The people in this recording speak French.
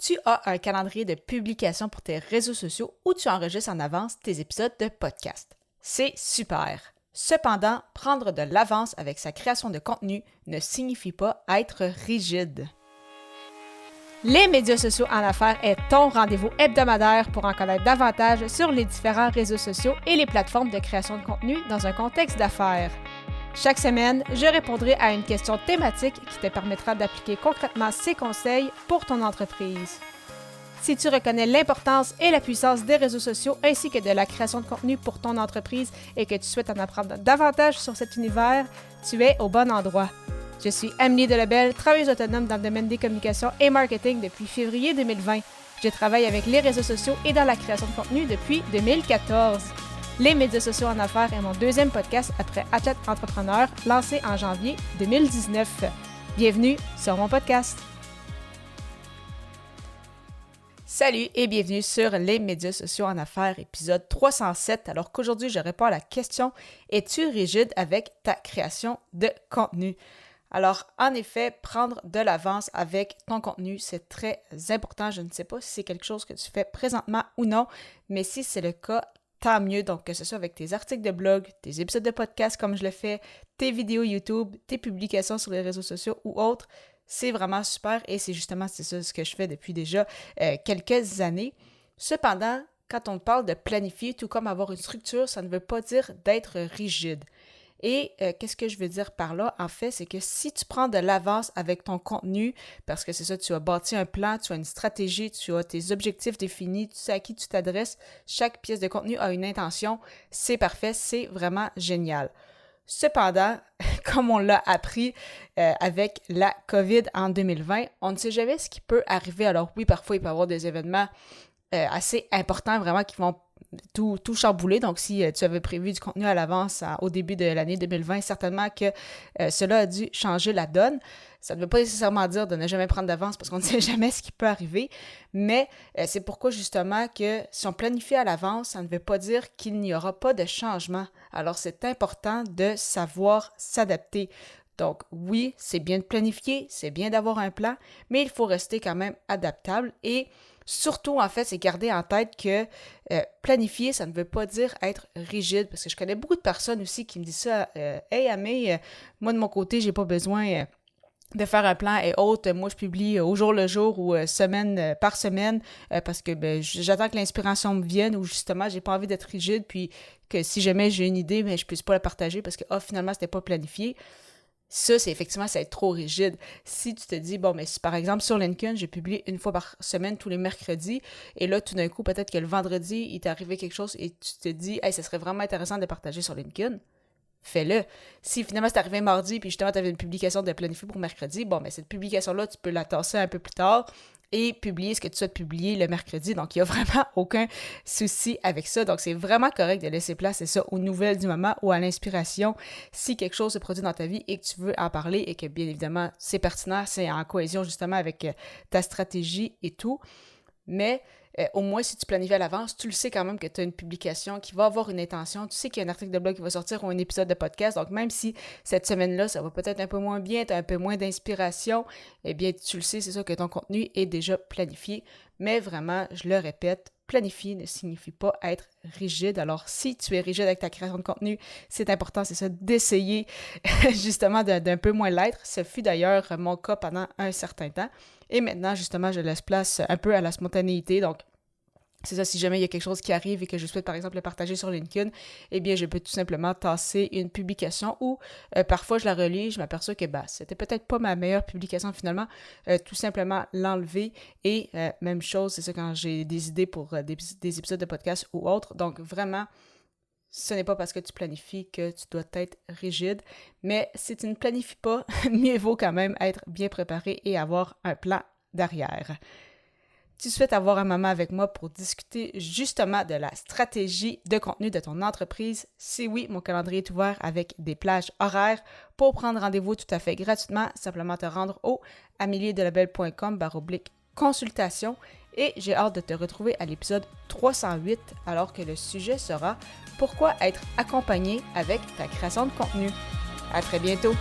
Tu as un calendrier de publication pour tes réseaux sociaux où tu enregistres en avance tes épisodes de podcast. C'est super! Cependant, prendre de l'avance avec sa création de contenu ne signifie pas être rigide. Les médias sociaux en affaires est ton rendez-vous hebdomadaire pour en connaître davantage sur les différents réseaux sociaux et les plateformes de création de contenu dans un contexte d'affaires. Chaque semaine, je répondrai à une question thématique qui te permettra d'appliquer concrètement ces conseils pour ton entreprise. Si tu reconnais l'importance et la puissance des réseaux sociaux ainsi que de la création de contenu pour ton entreprise et que tu souhaites en apprendre davantage sur cet univers, tu es au bon endroit. Je suis Amélie Delebel, travailleuse autonome dans le domaine des communications et marketing depuis février 2020. Je travaille avec les réseaux sociaux et dans la création de contenu depuis 2014. Les médias sociaux en affaires est mon deuxième podcast après Athlète Entrepreneur, lancé en janvier 2019. Bienvenue sur mon podcast. Salut et bienvenue sur les médias sociaux en affaires, épisode 307. Alors qu'aujourd'hui, je réponds à la question « Es-tu rigide avec ta création de contenu? » Alors, en effet, prendre de l'avance avec ton contenu, c'est très important. Je ne sais pas si c'est quelque chose que tu fais présentement ou non, mais si c'est le cas, tant mieux. Donc, que ce soit avec tes articles de blog, tes épisodes de podcast comme je le fais, tes vidéos YouTube, tes publications sur les réseaux sociaux ou autres, c'est vraiment super et c'est ça ce que je fais depuis déjà quelques années. Cependant, quand on parle de planifier, tout comme avoir une structure, ça ne veut pas dire d'être rigide. Et qu'est-ce que je veux dire par là? En fait, c'est que si tu prends de l'avance avec ton contenu, parce que c'est ça, tu as bâti un plan, tu as une stratégie, tu as tes objectifs définis, tu sais à qui tu t'adresses, chaque pièce de contenu a une intention, c'est parfait, c'est vraiment génial. Cependant, comme on l'a appris avec la COVID en 2020, on ne sait jamais ce qui peut arriver. Alors oui, parfois, il peut y avoir des événements assez importants vraiment qui vont tout chambouler. Donc, si tu avais prévu du contenu à l'avance au début de l'année 2020, certainement que cela a dû changer la donne. Ça ne veut pas nécessairement dire de ne jamais prendre d'avance parce qu'on ne sait jamais ce qui peut arriver, mais c'est pourquoi justement que si on planifie à l'avance, ça ne veut pas dire qu'il n'y aura pas de changement. Alors, c'est important de savoir s'adapter. Donc oui, c'est bien de planifier, c'est bien d'avoir un plan, mais il faut rester quand même adaptable et surtout, en fait, c'est garder en tête que planifier, ça ne veut pas dire être rigide, parce que je connais beaucoup de personnes aussi qui me disent ça. Hey, Amé, moi de mon côté, j'ai pas besoin de faire un plan et autres. Moi, je publie au jour le jour ou semaine par semaine parce que j'attends que l'inspiration me vienne ou justement, j'ai pas envie d'être rigide, puis que si jamais j'ai une idée, je puisse pas la partager parce que finalement, c'était pas planifié. Ça, c'est effectivement, ça va être trop rigide. Si tu te dis, si par exemple sur LinkedIn, j'ai publié une fois par semaine tous les mercredis, et là, tout d'un coup, peut-être que le vendredi, il t'est arrivé quelque chose et tu te dis, hey, ça serait vraiment intéressant de partager sur LinkedIn, fais-le. Si finalement c'est arrivé mardi, puis justement, tu avais une publication de planifier pour mercredi, cette publication-là, tu peux la tasser un peu plus tard et publier ce que tu souhaites publier le mercredi. Donc, il n'y a vraiment aucun souci avec ça. Donc, c'est vraiment correct de laisser place, c'est ça, aux nouvelles du moment ou à l'inspiration si quelque chose se produit dans ta vie et que tu veux en parler et que, bien évidemment, c'est pertinent, c'est en cohésion justement avec ta stratégie et tout. Mais au moins, si tu planifies à l'avance, tu le sais quand même que tu as une publication qui va avoir une intention. Tu sais qu'il y a un article de blog qui va sortir ou un épisode de podcast. Donc, même si cette semaine-là, ça va peut-être un peu moins bien, tu as un peu moins d'inspiration, eh bien, tu le sais, c'est ça que ton contenu est déjà planifié. Mais vraiment, je le répète, planifier ne signifie pas être rigide. Alors, si tu es rigide avec ta création de contenu, c'est important, c'est ça, d'essayer justement d'un peu moins l'être. Ce fut d'ailleurs mon cas pendant un certain temps. Et maintenant, justement, je laisse place un peu à la spontanéité. Donc, c'est ça, si jamais il y a quelque chose qui arrive et que je souhaite, par exemple, le partager sur LinkedIn, eh bien, je peux tout simplement tasser une publication ou parfois, je la relis, je m'aperçois que c'était peut-être pas ma meilleure publication finalement, tout simplement l'enlever. Et même chose, c'est ça quand j'ai des idées pour des épisodes de podcast ou autres. Donc, vraiment, ce n'est pas parce que tu planifies que tu dois être rigide, mais si tu ne planifies pas, mieux vaut quand même être bien préparé et avoir un plan d'arrière. Tu souhaites avoir un moment avec moi pour discuter justement de la stratégie de contenu de ton entreprise? Si oui, mon calendrier est ouvert avec des plages horaires. Pour prendre rendez-vous tout à fait gratuitement, simplement te rendre au ameliedelabel.com/consultation et j'ai hâte de te retrouver à l'épisode 308 alors que le sujet sera « Pourquoi être accompagné avec ta création de contenu ?» À très bientôt!